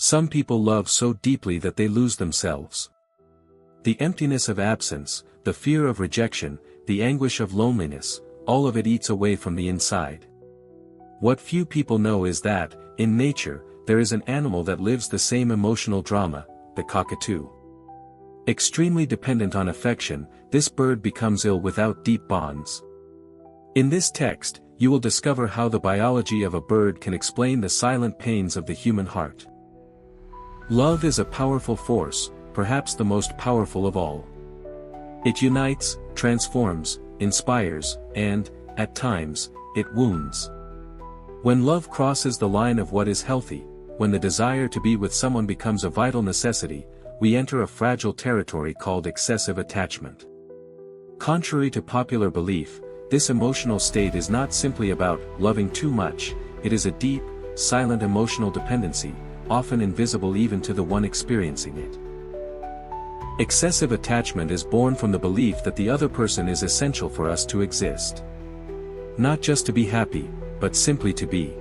Some people love so deeply that they lose themselves. The emptiness of absence, the fear of rejection, the anguish of loneliness, all of it eats away from the inside. What few people know is that, in nature, there is an animal that lives the same emotional drama, the cockatoo. Extremely dependent on affection, this bird becomes ill without deep bonds. In this text, you will discover how the biology of a bird can explain the silent pains of the human heart. Love is a powerful force, perhaps the most powerful of all. It unites, transforms, inspires, and, at times, it wounds. When love crosses the line of what is healthy, when the desire to be with someone becomes a vital necessity, we enter a fragile territory called excessive attachment. Contrary to popular belief, this emotional state is not simply about loving too much, it is a deep, silent emotional dependency, often invisible even to the one experiencing it. Excessive attachment is born from the belief that the other person is essential for us to exist. Not just to be happy, but simply to be.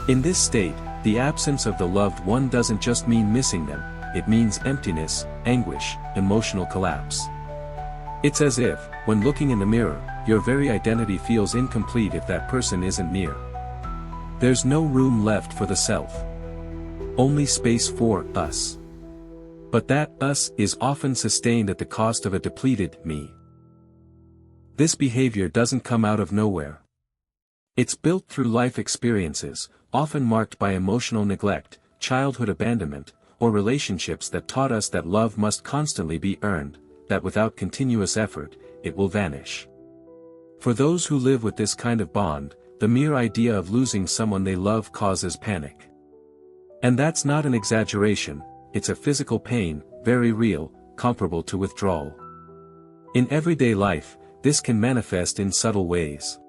In this state, the absence of the loved one doesn't just mean missing them, it means emptiness, anguish, emotional collapse. It's as if, when looking in the mirror, your very identity feels incomplete if that person isn't near. There's no room left for the self. Only space for us. But that us is often sustained at the cost of a depleted me. This behavior doesn't come out of nowhere. It's built through life experiences, often marked by emotional neglect, childhood abandonment, or relationships that taught us that love must constantly be earned, that without continuous effort, it will vanish. For those who live with this kind of bond, the mere idea of losing someone they love causes panic. And that's not an exaggeration, it's a physical pain, very real, comparable to withdrawal. In everyday life, this can manifest in subtle ways.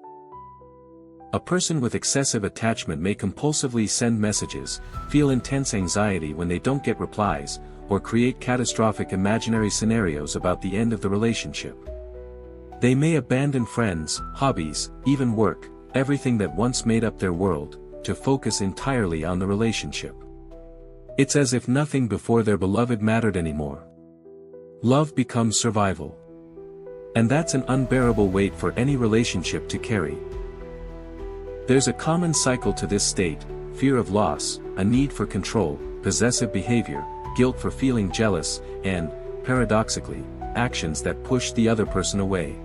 A person with excessive attachment may compulsively send messages, feel intense anxiety when they don't get replies, or create catastrophic imaginary scenarios about the end of the relationship. They may abandon friends, hobbies, even work, everything that once made up their world, to focus entirely on the relationship. It's as if nothing before their beloved mattered anymore. Love becomes survival. And that's an unbearable weight for any relationship to carry. There's a common cycle to this state: fear of loss, a need for control, possessive behavior, guilt for feeling jealous, and, paradoxically, actions that push the other person away.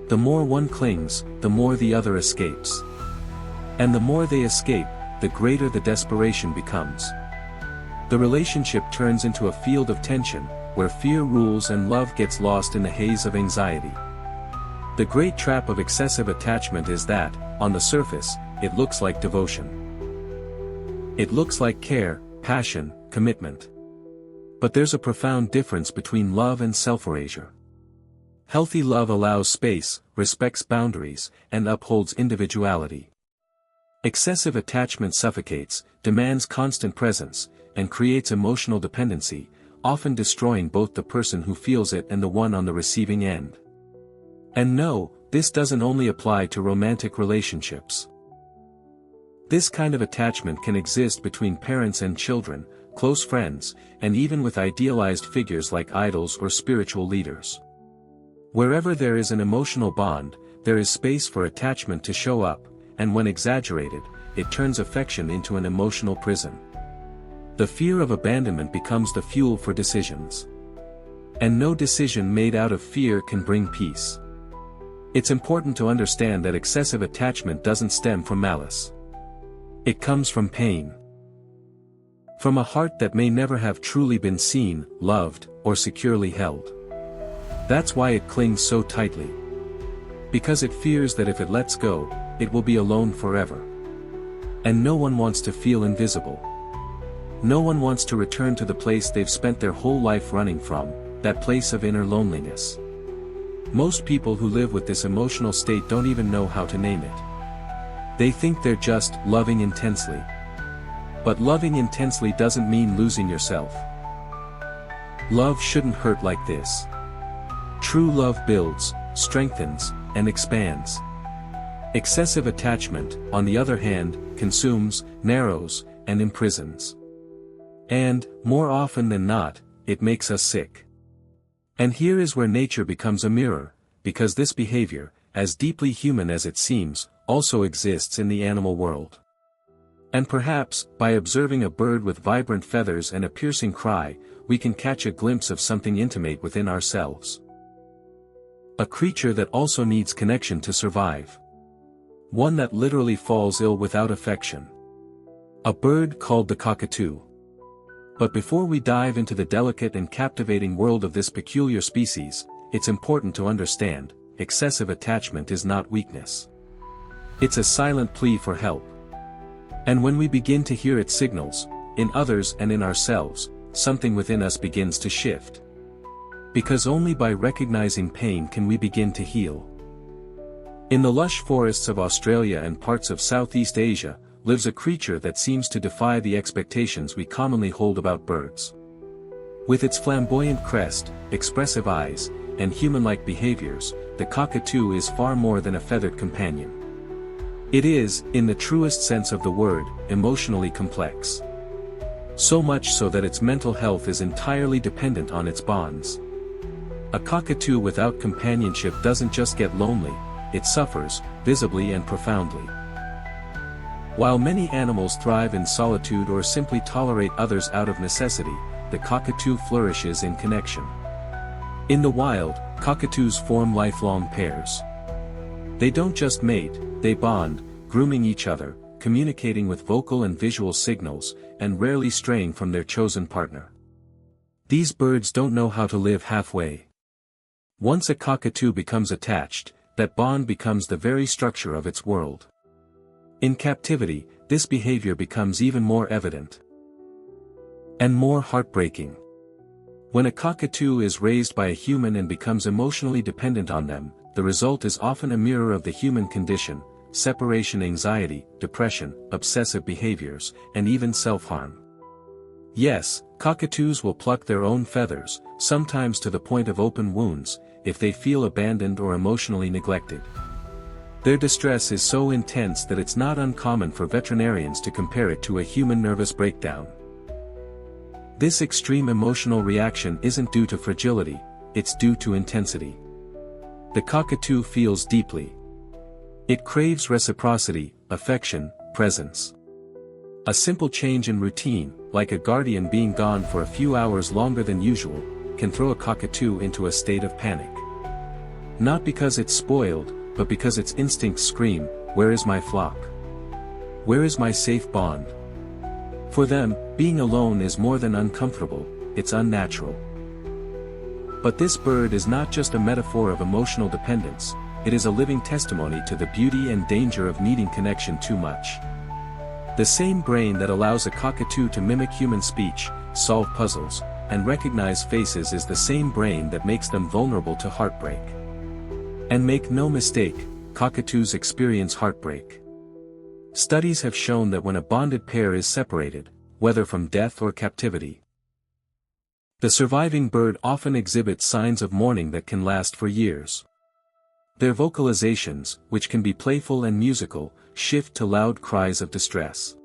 The more one clings, the more the other escapes. And the more they escape, the greater the desperation becomes. The relationship turns into a field of tension, where fear rules and love gets lost in the haze of anxiety. The great trap of excessive attachment is that, on the surface, it looks like devotion. It looks like care, passion, commitment. But there's a profound difference between love and self-erasure. Healthy love allows space, respects boundaries, and upholds individuality. Excessive attachment suffocates, demands constant presence, and creates emotional dependency, often destroying both the person who feels it and the one on the receiving end. And no, this doesn't only apply to romantic relationships. This kind of attachment can exist between parents and children, close friends, and even with idealized figures like idols or spiritual leaders. Wherever there is an emotional bond, there is space for attachment to show up, and when exaggerated, it turns affection into an emotional prison. The fear of abandonment becomes the fuel for decisions. And no decision made out of fear can bring peace. It's important to understand that excessive attachment doesn't stem from malice. It comes from pain. From a heart that may never have truly been seen, loved, or securely held. That's why it clings so tightly. Because it fears that if it lets go, it will be alone forever. And no one wants to feel invisible. No one wants to return to the place they've spent their whole life running from, that place of inner loneliness. Most people who live with this emotional state don't even know how to name it. They think they're just loving intensely. But loving intensely doesn't mean losing yourself. Love shouldn't hurt like this. True love builds, strengthens, and expands. Excessive attachment, on the other hand, consumes, narrows, and imprisons. And, more often than not, it makes us sick. And here is where nature becomes a mirror, because this behavior, as deeply human as it seems, also exists in the animal world. And perhaps, by observing a bird with vibrant feathers and a piercing cry, we can catch a glimpse of something intimate within ourselves. A creature that also needs connection to survive. One that literally falls ill without affection. A bird called the cockatoo. But before we dive into the delicate and captivating world of this peculiar species, it's important to understand, excessive attachment is not weakness. It's a silent plea for help. And when we begin to hear its signals, in others and in ourselves, something within us begins to shift. Because only by recognizing pain can we begin to heal. In the lush forests of Australia and parts of Southeast Asia, lives a creature that seems to defy the expectations we commonly hold about birds. With its flamboyant crest, expressive eyes, and human-like behaviors, the cockatoo is far more than a feathered companion. It is, in the truest sense of the word, emotionally complex. So much so that its mental health is entirely dependent on its bonds. A cockatoo without companionship doesn't just get lonely, it suffers, visibly and profoundly. While many animals thrive in solitude or simply tolerate others out of necessity, the cockatoo flourishes in connection. In the wild, cockatoos form lifelong pairs. They don't just mate, they bond, grooming each other, communicating with vocal and visual signals, and rarely straying from their chosen partner. These birds don't know how to live halfway. Once a cockatoo becomes attached, that bond becomes the very structure of its world. In captivity, this behavior becomes even more evident. And more heartbreaking. When a cockatoo is raised by a human and becomes emotionally dependent on them, the result is often a mirror of the human condition: separation anxiety, depression, obsessive behaviors, and even self-harm. Yes, cockatoos will pluck their own feathers, sometimes to the point of open wounds, if they feel abandoned or emotionally neglected. Their distress is so intense that it's not uncommon for veterinarians to compare it to a human nervous breakdown. This extreme emotional reaction isn't due to fragility, it's due to intensity. The cockatoo feels deeply. It craves reciprocity, affection, presence. A simple change in routine, like a guardian being gone for a few hours longer than usual, can throw a cockatoo into a state of panic. Not because it's spoiled, but because its instincts scream, "Where is my flock? Where is my safe bond?" For them, being alone is more than uncomfortable, it's unnatural. But this bird is not just a metaphor of emotional dependence, it is a living testimony to the beauty and danger of needing connection too much. The same brain that allows a cockatoo to mimic human speech, solve puzzles, and recognize faces is the same brain that makes them vulnerable to heartbreak. And make no mistake, cockatoos experience heartbreak. Studies have shown that when a bonded pair is separated, whether from death or captivity, the surviving bird often exhibits signs of mourning that can last for years. Their vocalizations, which can be playful and musical, shift to loud cries of distress.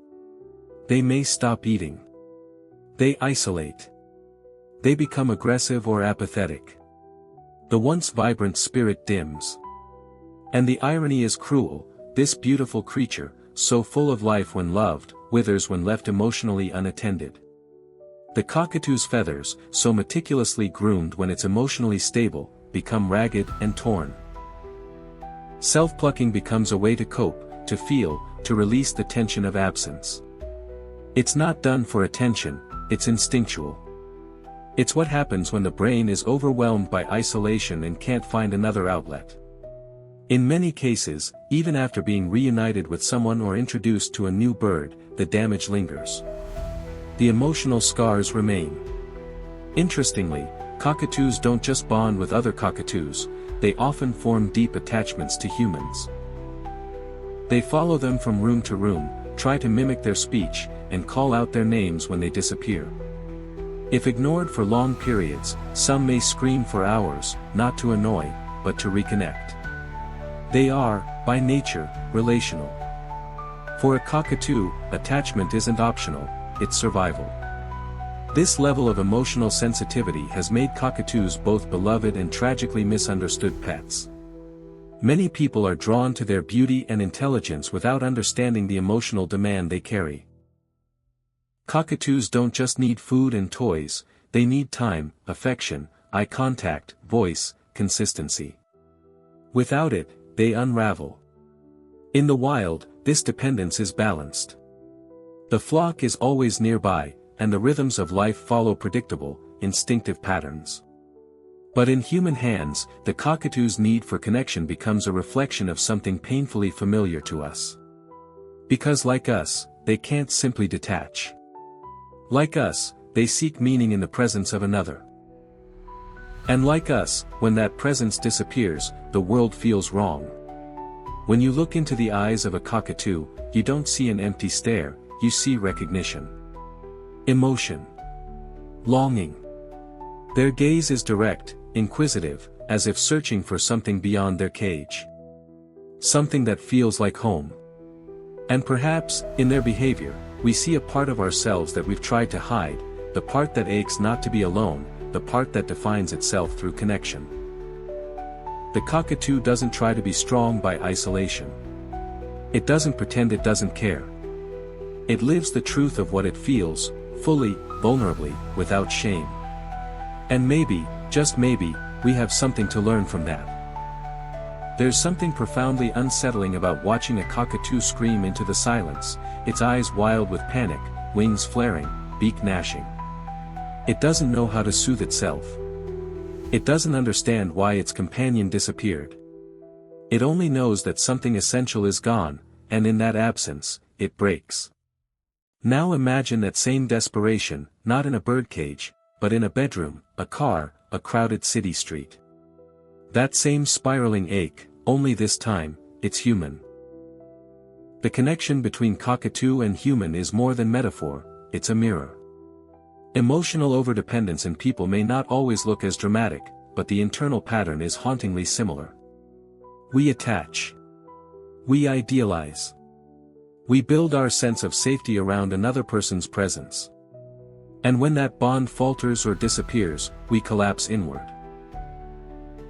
They may stop eating. They isolate. They become aggressive or apathetic. The once vibrant spirit dims. And the irony is cruel: this beautiful creature, so full of life when loved, withers when left emotionally unattended. The cockatoo's feathers, so meticulously groomed when it's emotionally stable, become ragged and torn. Self-plucking becomes a way to cope, to feel, to release the tension of absence. It's not done for attention, it's instinctual. It's what happens when the brain is overwhelmed by isolation and can't find another outlet. In many cases, even after being reunited with someone or introduced to a new bird, the damage lingers. The emotional scars remain. Interestingly, cockatoos don't just bond with other cockatoos, they often form deep attachments to humans. They follow them from room to room, try to mimic their speech, and call out their names when they disappear. If ignored for long periods, some may scream for hours, not to annoy, but to reconnect. They are, by nature, relational. For a cockatoo, attachment isn't optional, it's survival. This level of emotional sensitivity has made cockatoos both beloved and tragically misunderstood pets. Many people are drawn to their beauty and intelligence without understanding the emotional demand they carry. Cockatoos don't just need food and toys, they need time, affection, eye contact, voice, consistency. Without it, they unravel. In the wild, this dependence is balanced. The flock is always nearby, and the rhythms of life follow predictable, instinctive patterns. But in human hands, the cockatoo's need for connection becomes a reflection of something painfully familiar to us. Because like us, they can't simply detach. Like us, they seek meaning in the presence of another. And like us, when that presence disappears, the world feels wrong. When you look into the eyes of a cockatoo, you don't see an empty stare, you see recognition. Emotion. Longing. Their gaze is direct, inquisitive, as if searching for something beyond their cage. Something that feels like home. And perhaps, in their behavior, we see a part of ourselves that we've tried to hide, the part that aches not to be alone, the part that defines itself through connection. The cockatoo doesn't try to be strong by isolation. It doesn't pretend it doesn't care. It lives the truth of what it feels, fully, vulnerably, without shame. And maybe, just maybe, we have something to learn from that. There's something profoundly unsettling about watching a cockatoo scream into the silence, its eyes wild with panic, wings flaring, beak gnashing. It doesn't know how to soothe itself. It doesn't understand why its companion disappeared. It only knows that something essential is gone, and in that absence, it breaks. Now imagine that same desperation, not in a birdcage, but in a bedroom, a car, a crowded city street. That same spiraling ache, only this time, it's human. The connection between cockatoo and human is more than metaphor, it's a mirror. Emotional overdependence in people may not always look as dramatic, but the internal pattern is hauntingly similar. We attach. We idealize. We build our sense of safety around another person's presence. And when that bond falters or disappears, we collapse inward.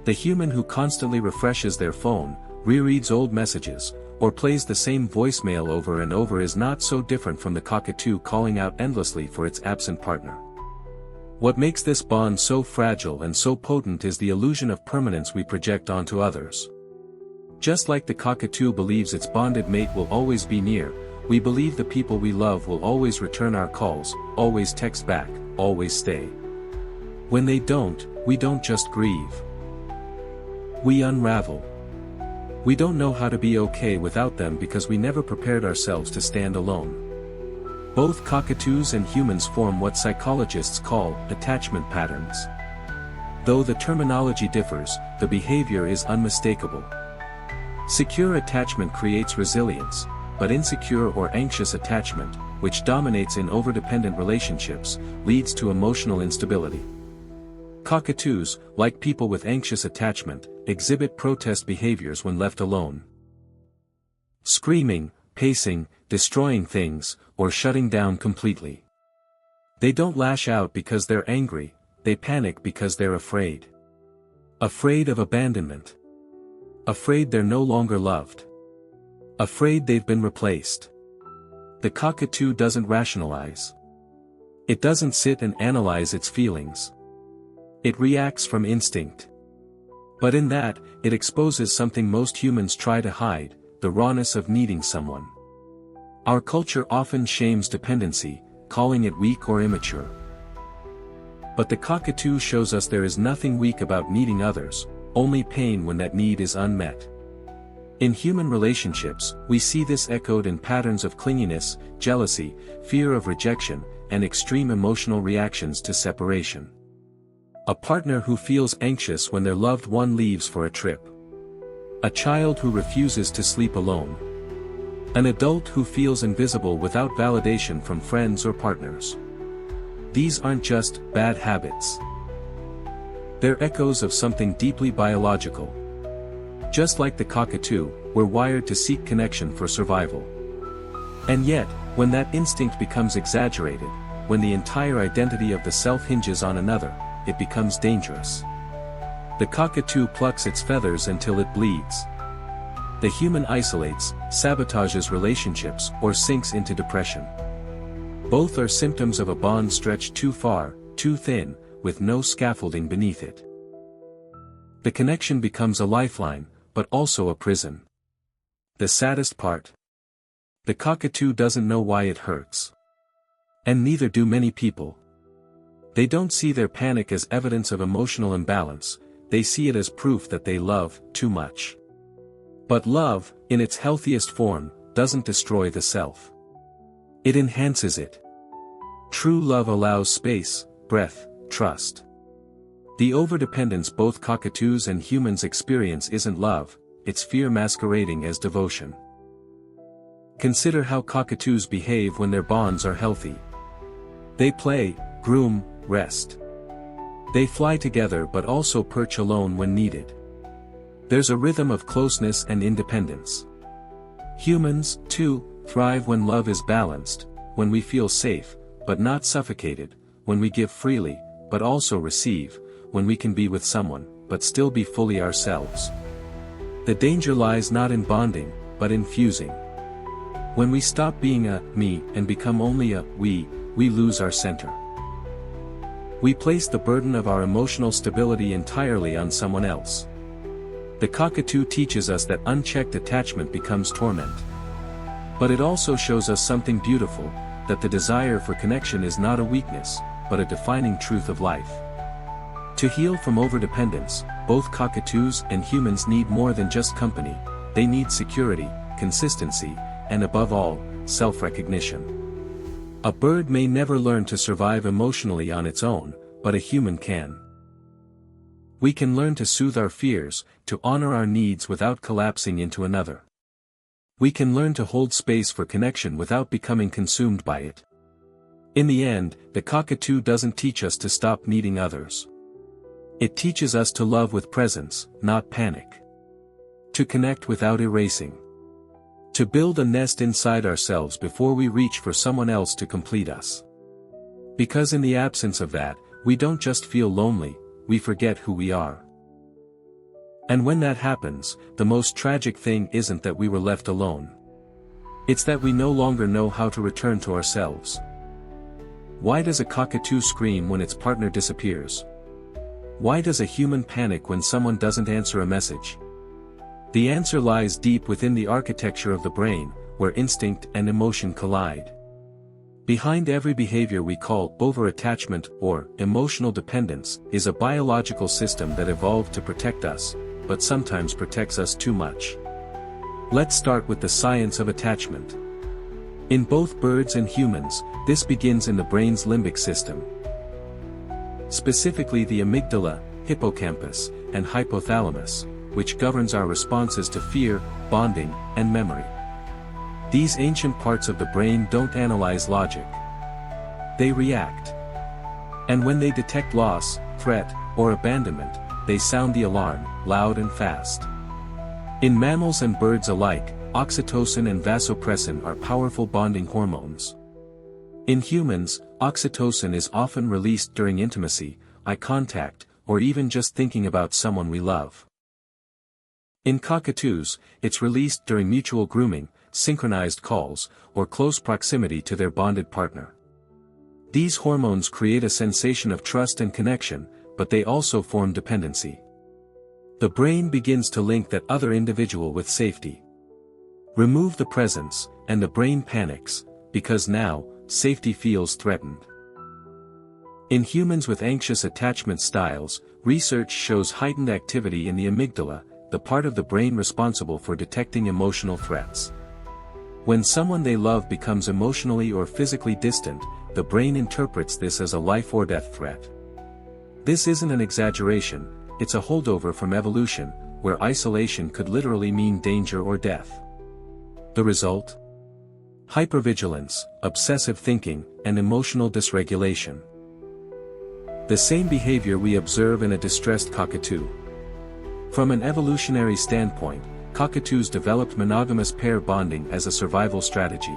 The human who constantly refreshes their phone, rereads old messages, or plays the same voicemail over and over is not so different from the cockatoo calling out endlessly for its absent partner. What makes this bond so fragile and so potent is the illusion of permanence we project onto others. Just like the cockatoo believes its bonded mate will always be near, we believe the people we love will always return our calls, always text back, always stay. When they don't, we don't just grieve. We unravel. We don't know how to be okay without them because we never prepared ourselves to stand alone. Both cockatoos and humans form what psychologists call attachment patterns. Though the terminology differs, the behavior is unmistakable. Secure attachment creates resilience, but insecure or anxious attachment, which dominates in overdependent relationships, leads to emotional instability. Cockatoos, like people with anxious attachment, exhibit protest behaviors when left alone. Screaming, pacing, destroying things, or shutting down completely. They don't lash out because they're angry, they panic because they're afraid. Afraid of abandonment. Afraid they're no longer loved. Afraid they've been replaced. The cockatoo doesn't rationalize. It doesn't sit and analyze its feelings. It reacts from instinct. But in that, it exposes something most humans try to hide, the rawness of needing someone. Our culture often shames dependency, calling it weak or immature. But the cockatoo shows us there is nothing weak about needing others, only pain when that need is unmet. In human relationships, we see this echoed in patterns of clinginess, jealousy, fear of rejection, and extreme emotional reactions to separation. A partner who feels anxious when their loved one leaves for a trip. A child who refuses to sleep alone. An adult who feels invisible without validation from friends or partners. These aren't just bad habits. They're echoes of something deeply biological. Just like the cockatoo, we're wired to seek connection for survival. And yet, when that instinct becomes exaggerated, when the entire identity of the self hinges on another, it becomes dangerous. The cockatoo plucks its feathers until it bleeds. The human isolates, sabotages relationships, or sinks into depression. Both are symptoms of a bond stretched too far, too thin, with no scaffolding beneath it. The connection becomes a lifeline, but also a prison. The saddest part? The cockatoo doesn't know why it hurts. And neither do many people. They don't see their panic as evidence of emotional imbalance, they see it as proof that they love too much. But love, in its healthiest form, doesn't destroy the self. It enhances it. True love allows space, breath, trust. The overdependence both cockatoos and humans experience isn't love, it's fear masquerading as devotion. Consider how cockatoos behave when their bonds are healthy. They play, groom, rest. They fly together but also perch alone when needed. There's a rhythm of closeness and independence. Humans, too, thrive when love is balanced, when we feel safe, but not suffocated, when we give freely, but also receive, when we can be with someone, but still be fully ourselves. The danger lies not in bonding, but in fusing. When we stop being a me and become only a we lose our center. We place the burden of our emotional stability entirely on someone else. The cockatoo teaches us that unchecked attachment becomes torment. But it also shows us something beautiful, that the desire for connection is not a weakness, but a defining truth of life. To heal from overdependence, both cockatoos and humans need more than just company, they need security, consistency, and above all, self-recognition. A bird may never learn to survive emotionally on its own, but a human can. We can learn to soothe our fears, to honor our needs without collapsing into another. We can learn to hold space for connection without becoming consumed by it. In the end, the cockatoo doesn't teach us to stop needing others. It teaches us to love with presence, not panic. To connect without erasing. To build a nest inside ourselves before we reach for someone else to complete us. Because in the absence of that, we don't just feel lonely, we forget who we are. And when that happens, the most tragic thing isn't that we were left alone. It's that we no longer know how to return to ourselves. Why does a cockatoo scream when its partner disappears? Why does a human panic when someone doesn't answer a message? The answer lies deep within the architecture of the brain, where instinct and emotion collide. Behind every behavior we call over-attachment or emotional dependence is a biological system that evolved to protect us, but sometimes protects us too much. Let's start with the science of attachment. In both birds and humans, this begins in the brain's limbic system. Specifically the amygdala, hippocampus, and hypothalamus, which governs our responses to fear, bonding, and memory. These ancient parts of the brain don't analyze logic. They react. And when they detect loss, threat, or abandonment, they sound the alarm, loud and fast. In mammals and birds alike, oxytocin and vasopressin are powerful bonding hormones. In humans, oxytocin is often released during intimacy, eye contact, or even just thinking about someone we love. In cockatoos, it's released during mutual grooming, synchronized calls, or close proximity to their bonded partner. These hormones create a sensation of trust and connection, but they also form dependency. The brain begins to link that other individual with safety. Remove the presence, and the brain panics, because now, safety feels threatened. In humans with anxious attachment styles, research shows heightened activity in the amygdala, the part of the brain responsible for detecting emotional threats. When someone they love becomes emotionally or physically distant, the brain interprets this as a life or death threat. This isn't an exaggeration, it's a holdover from evolution, where isolation could literally mean danger or death. The result? Hypervigilance, obsessive thinking, and emotional dysregulation. The same behavior we observe in a distressed cockatoo. From an evolutionary standpoint, cockatoos developed monogamous pair bonding as a survival strategy.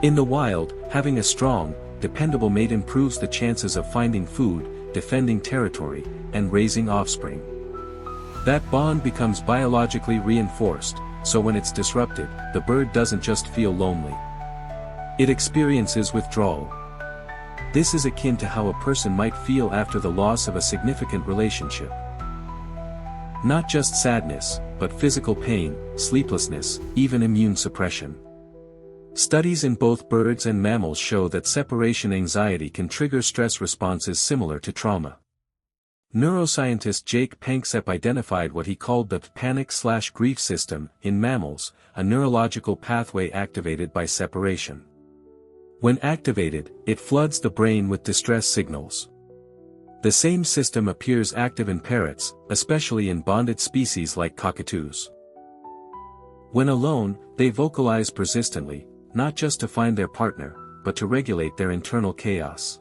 In the wild, having a strong, dependable mate improves the chances of finding food, defending territory, and raising offspring. That bond becomes biologically reinforced, so when it's disrupted, the bird doesn't just feel lonely. It experiences withdrawal. This is akin to how a person might feel after the loss of a significant relationship. Not just sadness, but physical pain, sleeplessness, even immune suppression. Studies in both birds and mammals show that separation anxiety can trigger stress responses similar to trauma. Neuroscientist Jake Panksepp identified what he called the panic/grief system in mammals, a neurological pathway activated by separation. When activated, it floods the brain with distress signals. The same system appears active in parrots, especially in bonded species like cockatoos. When alone, they vocalize persistently, not just to find their partner, but to regulate their internal chaos.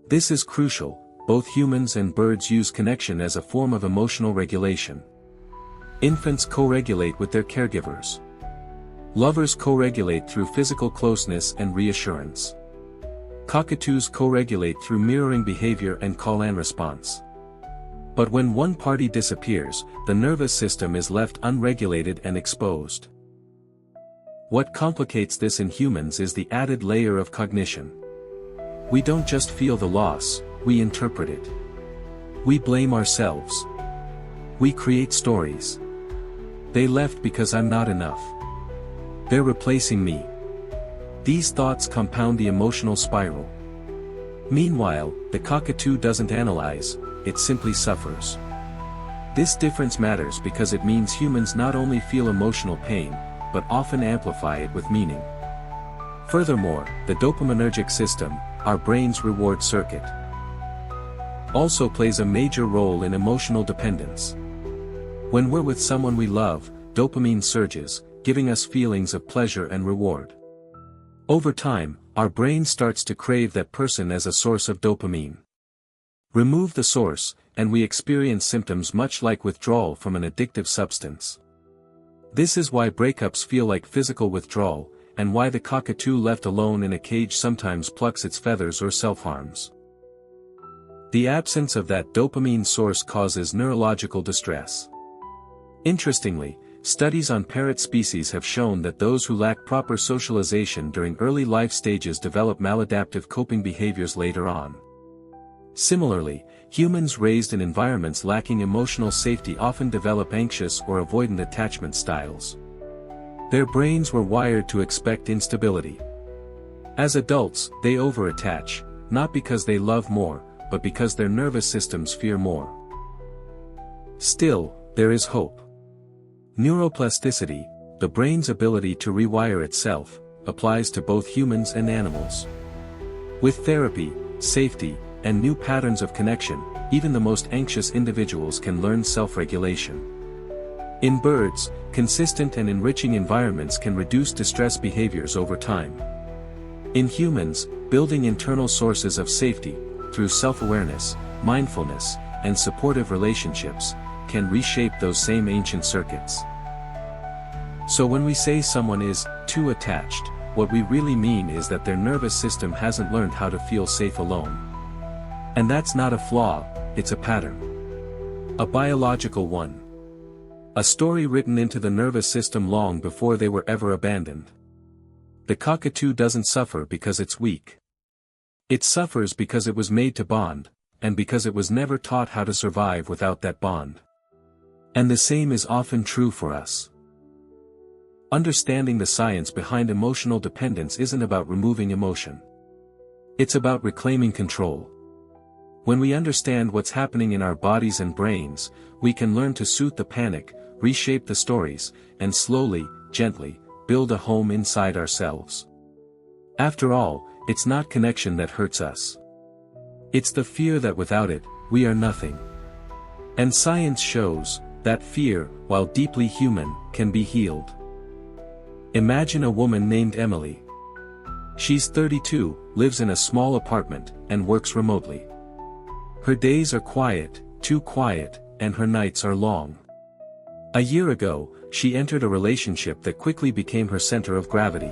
This is crucial. Both humans and birds use connection as a form of emotional regulation. Infants co-regulate with their caregivers. Lovers co-regulate through physical closeness and reassurance. Cockatoos co-regulate through mirroring behavior and call-and response. But when one party disappears, the nervous system is left unregulated and exposed. What complicates this in humans is the added layer of cognition. We don't just feel the loss, we interpret it. We blame ourselves. We create stories. They left because I'm not enough. They're replacing me. These thoughts compound the emotional spiral. Meanwhile, the cockatoo doesn't analyze, it simply suffers. This difference matters because it means humans not only feel emotional pain, but often amplify it with meaning. Furthermore, the dopaminergic system, our brain's reward circuit, also plays a major role in emotional dependence. When we're with someone we love, dopamine surges, giving us feelings of pleasure and reward. Over time, our brain starts to crave that person as a source of dopamine. Remove the source, and we experience symptoms much like withdrawal from an addictive substance. This is why breakups feel like physical withdrawal, and why the cockatoo left alone in a cage sometimes plucks its feathers or self-harms. The absence of that dopamine source causes neurological distress. Interestingly, studies on parrot species have shown that those who lack proper socialization during early life stages develop maladaptive coping behaviors later on. Similarly, humans raised in environments lacking emotional safety often develop anxious or avoidant attachment styles. Their brains were wired to expect instability. As adults, they overattach, not because they love more, but because their nervous systems fear more. Still, there is hope. Neuroplasticity, the brain's ability to rewire itself, applies to both humans and animals. With therapy, safety, and new patterns of connection, even the most anxious individuals can learn self-regulation. In birds, consistent and enriching environments can reduce distress behaviors over time. In humans, building internal sources of safety, through self-awareness, mindfulness, and supportive relationships, can reshape those same ancient circuits. So when we say someone is too attached, what we really mean is that their nervous system hasn't learned how to feel safe alone. And that's not a flaw, it's a pattern. A biological one. A story written into the nervous system long before they were ever abandoned. The cockatoo doesn't suffer because it's weak. It suffers because it was made to bond, and because it was never taught how to survive without that bond. And the same is often true for us. Understanding the science behind emotional dependence isn't about removing emotion. It's about reclaiming control. When we understand what's happening in our bodies and brains, we can learn to soothe the panic, reshape the stories, and slowly, gently, build a home inside ourselves. After all, it's not connection that hurts us. It's the fear that without it, we are nothing. And science shows that fear, while deeply human, can be healed. Imagine a woman named Emily. She's 32, lives in a small apartment, and works remotely. Her days are quiet, too quiet, and her nights are long. A year ago, she entered a relationship that quickly became her center of gravity.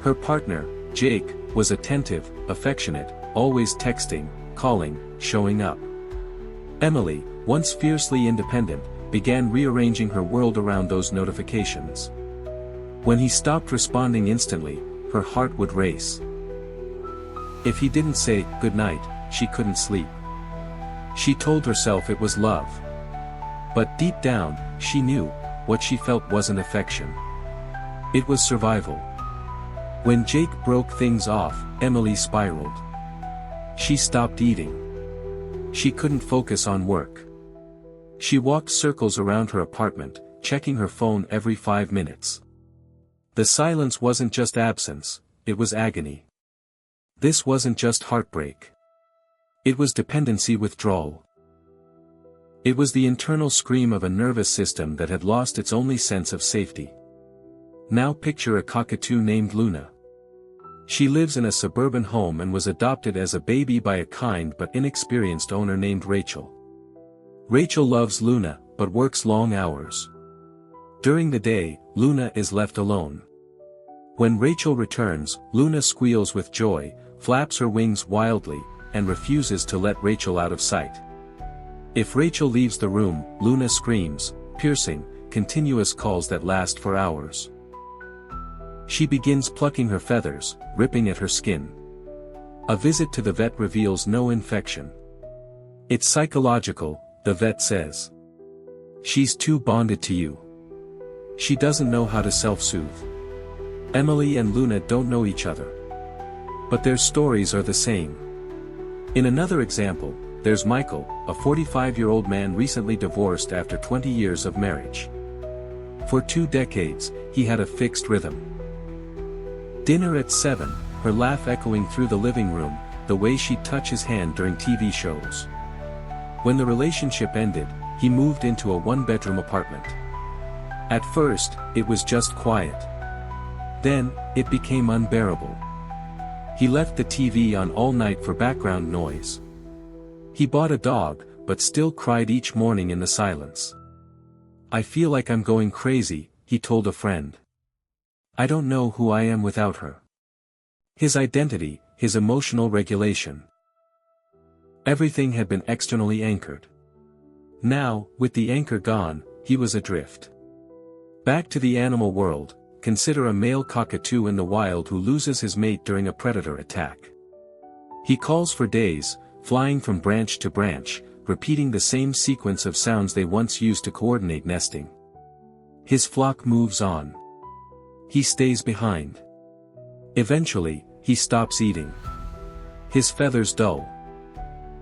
Her partner, Jake was attentive, affectionate, always texting, calling, showing up. Emily, once fiercely independent, began rearranging her world around those notifications. When he stopped responding instantly, her heart would race. If he didn't say good night, she couldn't sleep. She told herself it was love. But deep down, she knew, what she felt wasn't affection. It was survival. When Jake broke things off, Emily spiraled. She stopped eating. She couldn't focus on work. She walked circles around her apartment, checking her phone every 5 minutes. The silence wasn't just absence, it was agony. This wasn't just heartbreak. It was dependency withdrawal. It was the internal scream of a nervous system that had lost its only sense of safety. Now picture a cockatoo named Luna. She lives in a suburban home and was adopted as a baby by a kind but inexperienced owner named Rachel. Rachel loves Luna, but works long hours. During the day, Luna is left alone. When Rachel returns, Luna squeals with joy, flaps her wings wildly, and refuses to let Rachel out of sight. If Rachel leaves the room, Luna screams, piercing, continuous calls that last for hours. She begins plucking her feathers, ripping at her skin. A visit to the vet reveals no infection. It's psychological, the vet says. She's too bonded to you. She doesn't know how to self-soothe. Emily and Luna don't know each other. But their stories are the same. In another example, there's Michael, a 45-year-old man recently divorced after 20 years of marriage. For 2 decades, he had a fixed rhythm. Dinner at 7, her laugh echoing through the living room, the way she'd touch his hand during TV shows. When the relationship ended, he moved into a 1-bedroom apartment. At first, it was just quiet. Then, it became unbearable. He left the TV on all night for background noise. He bought a dog, but still cried each morning in the silence. "I feel like I'm going crazy," he told a friend. "I don't know who I am without her." His identity, his emotional regulation. Everything had been externally anchored. Now, with the anchor gone, he was adrift. Back to the animal world, consider a male cockatoo in the wild who loses his mate during a predator attack. He calls for days, flying from branch to branch, repeating the same sequence of sounds they once used to coordinate nesting. His flock moves on. He stays behind. Eventually, he stops eating. His feathers dull.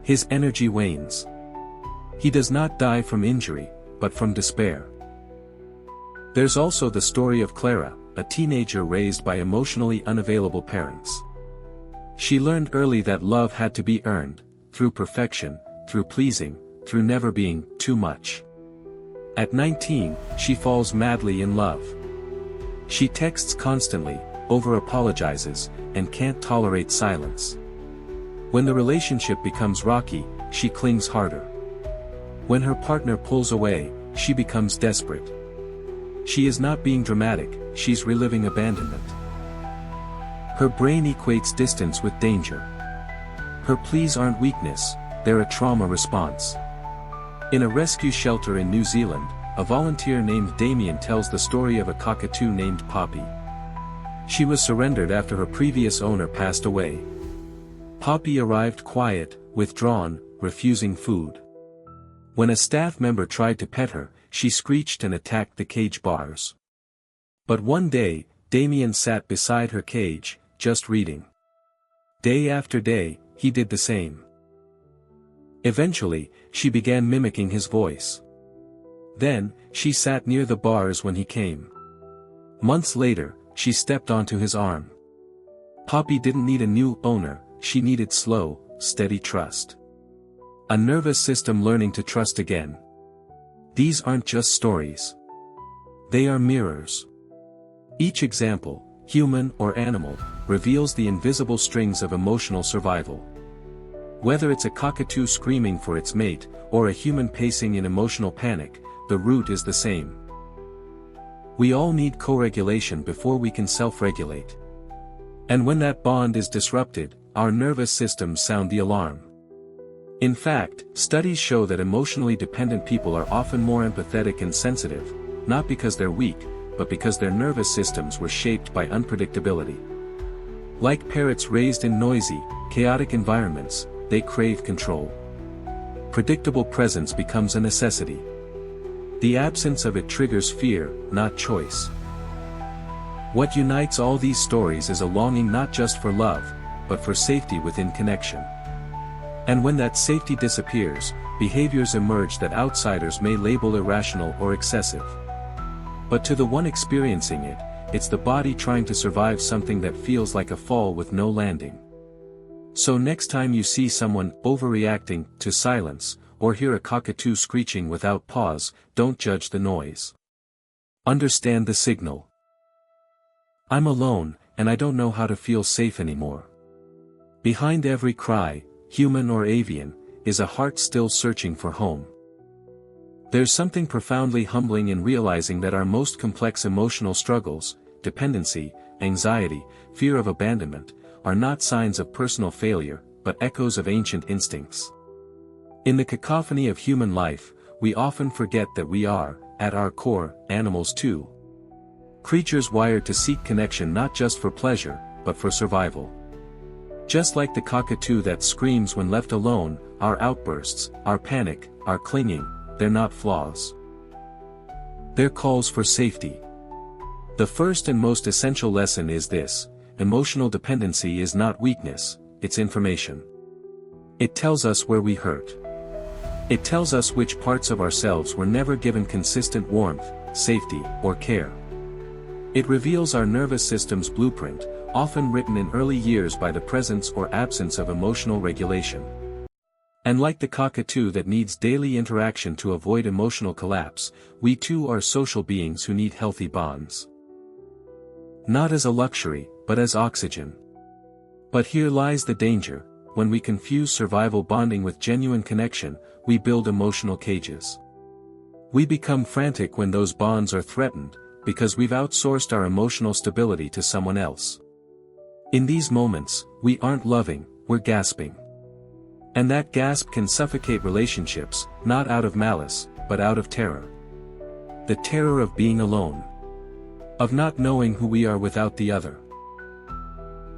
His energy wanes. He does not die from injury, but from despair. There's also the story of Clara, a teenager raised by emotionally unavailable parents. She learned early that love had to be earned, through perfection, through pleasing, through never being too much. At 19, she falls madly in love. She texts constantly, over-apologizes, and can't tolerate silence. When the relationship becomes rocky, she clings harder. When her partner pulls away, she becomes desperate. She is not being dramatic, she's reliving abandonment. Her brain equates distance with danger. Her pleas aren't weakness, they're a trauma response. In a rescue shelter in New Zealand, a volunteer named Damien tells the story of a cockatoo named Poppy. She was surrendered after her previous owner passed away. Poppy arrived quiet, withdrawn, refusing food. When a staff member tried to pet her, she screeched and attacked the cage bars. But one day, Damien sat beside her cage, just reading. Day after day, he did the same. Eventually, she began mimicking his voice. Then, she sat near the bars when he came. Months later, she stepped onto his arm. Poppy didn't need a new owner, she needed slow, steady trust. A nervous system learning to trust again. These aren't just stories. They are mirrors. Each example, human or animal, reveals the invisible strings of emotional survival. Whether it's a cockatoo screaming for its mate, or a human pacing in emotional panic, the root is the same. We all need co-regulation before we can self-regulate. And when that bond is disrupted, our nervous systems sound the alarm. In fact, studies show that emotionally dependent people are often more empathetic and sensitive, not because they're weak, but because their nervous systems were shaped by unpredictability. Like parrots raised in noisy, chaotic environments, they crave control. Predictable presence becomes a necessity. The absence of it triggers fear, not choice. What unites all these stories is a longing not just for love, but for safety within connection. And when that safety disappears, behaviors emerge that outsiders may label irrational or excessive. But to the one experiencing it, it's the body trying to survive something that feels like a fall with no landing. So next time you see someone overreacting to silence, or hear a cockatoo screeching without pause, don't judge the noise. Understand the signal. I'm alone, and I don't know how to feel safe anymore. Behind every cry, human or avian, is a heart still searching for home. There's something profoundly humbling in realizing that our most complex emotional struggles, dependency, anxiety, fear of abandonment, are not signs of personal failure, but echoes of ancient instincts. In the cacophony of human life, we often forget that we are, at our core, animals too. Creatures wired to seek connection not just for pleasure, but for survival. Just like the cockatoo that screams when left alone, our outbursts, our panic, our clinging, they're not flaws. They're calls for safety. The first and most essential lesson is this: emotional dependency is not weakness, it's information. It tells us where we hurt. It tells us which parts of ourselves were never given consistent warmth, safety, or care. It reveals our nervous system's blueprint, often written in early years by the presence or absence of emotional regulation. And like the cockatoo that needs daily interaction to avoid emotional collapse, we too are social beings who need healthy bonds. Not as a luxury, but as oxygen. But here lies the danger: when we confuse survival bonding with genuine connection, we build emotional cages. We become frantic when those bonds are threatened, because we've outsourced our emotional stability to someone else. In these moments, we aren't loving, we're gasping. And that gasp can suffocate relationships, not out of malice, but out of terror. The terror of being alone. Of not knowing who we are without the other.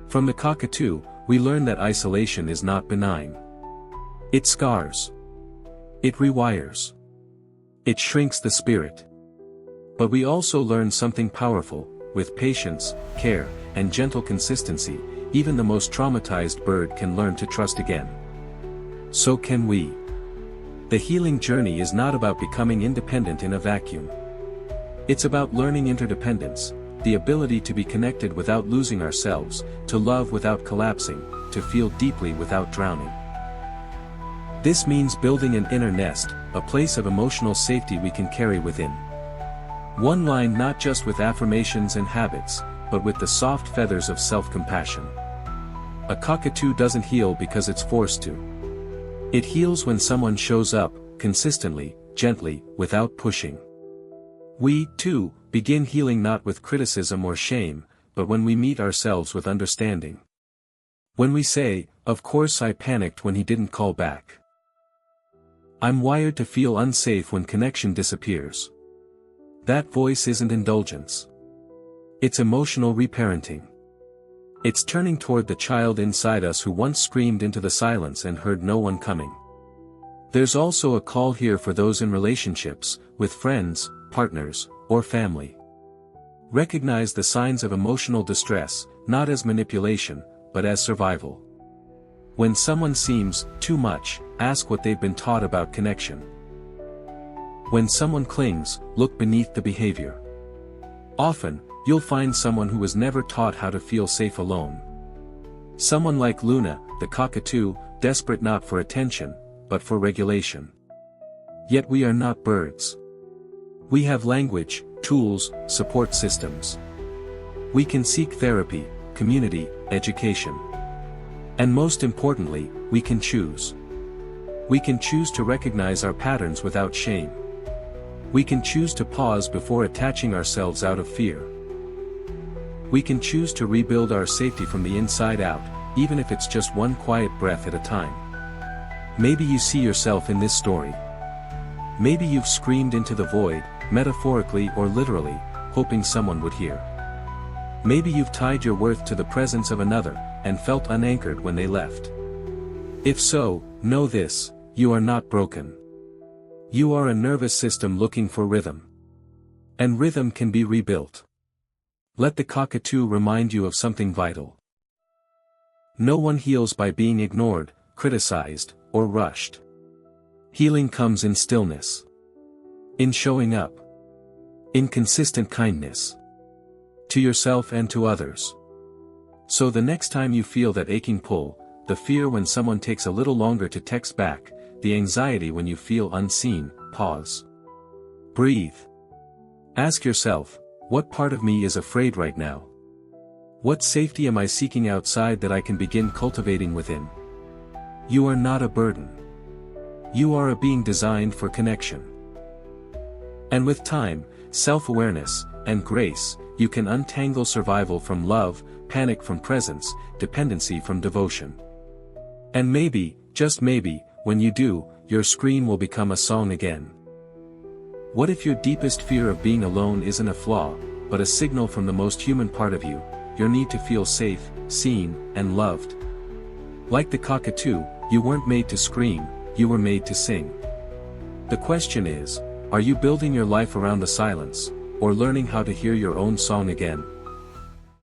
From the cockatoo, we learn that isolation is not benign. It scars. It rewires. It shrinks the spirit. But we also learn something powerful: with patience, care, and gentle consistency, even the most traumatized bird can learn to trust again. So can we. The healing journey is not about becoming independent in a vacuum. It's about learning interdependence, the ability to be connected without losing ourselves, to love without collapsing, to feel deeply without drowning. This means building an inner nest, a place of emotional safety we can carry within. One lined not just with affirmations and habits, but with the soft feathers of self-compassion. A cockatoo doesn't heal because it's forced to. It heals when someone shows up, consistently, gently, without pushing. We, too, begin healing not with criticism or shame, but when we meet ourselves with understanding. When we say, "Of course I panicked when he didn't call back. I'm wired to feel unsafe when connection disappears." That voice isn't indulgence. It's emotional reparenting. It's turning toward the child inside us who once screamed into the silence and heard no one coming. There's also a call here for those in relationships, with friends, partners, or family. Recognize the signs of emotional distress, not as manipulation, but as survival. When someone seems too much, ask what they've been taught about connection. When someone clings, look beneath the behavior. Often, you'll find someone who was never taught how to feel safe alone. Someone like Luna, the cockatoo, desperate not for attention, but for regulation. Yet we are not birds. We have language, tools, support systems. We can seek therapy, community, education. And most importantly, we can choose. We can choose to recognize our patterns without shame. We can choose to pause before attaching ourselves out of fear. We can choose to rebuild our safety from the inside out, even if it's just one quiet breath at a time. Maybe you see yourself in this story. Maybe you've screamed into the void, metaphorically or literally, hoping someone would hear. Maybe you've tied your worth to the presence of another, and felt unanchored when they left. If so, know this: you are not broken. You are a nervous system looking for rhythm. And rhythm can be rebuilt. Let the cockatoo remind you of something vital. No one heals by being ignored, criticized, or rushed. Healing comes in stillness. In showing up. In consistent kindness. To yourself and to others. So the next time you feel that aching pull, the fear when someone takes a little longer to text back, the anxiety when you feel unseen, pause. Breathe. Ask yourself, what part of me is afraid right now? What safety am I seeking outside that I can begin cultivating within? You are not a burden. You are a being designed for connection. And with time, self-awareness, and grace, you can untangle survival from love, panic from presence, dependency from devotion. And maybe, just maybe, when you do, your scream will become a song again. What if your deepest fear of being alone isn't a flaw, but a signal from the most human part of you, your need to feel safe, seen, and loved? Like the cockatoo, you weren't made to scream, you were made to sing. The question is, are you building your life around the silence, or learning how to hear your own song again?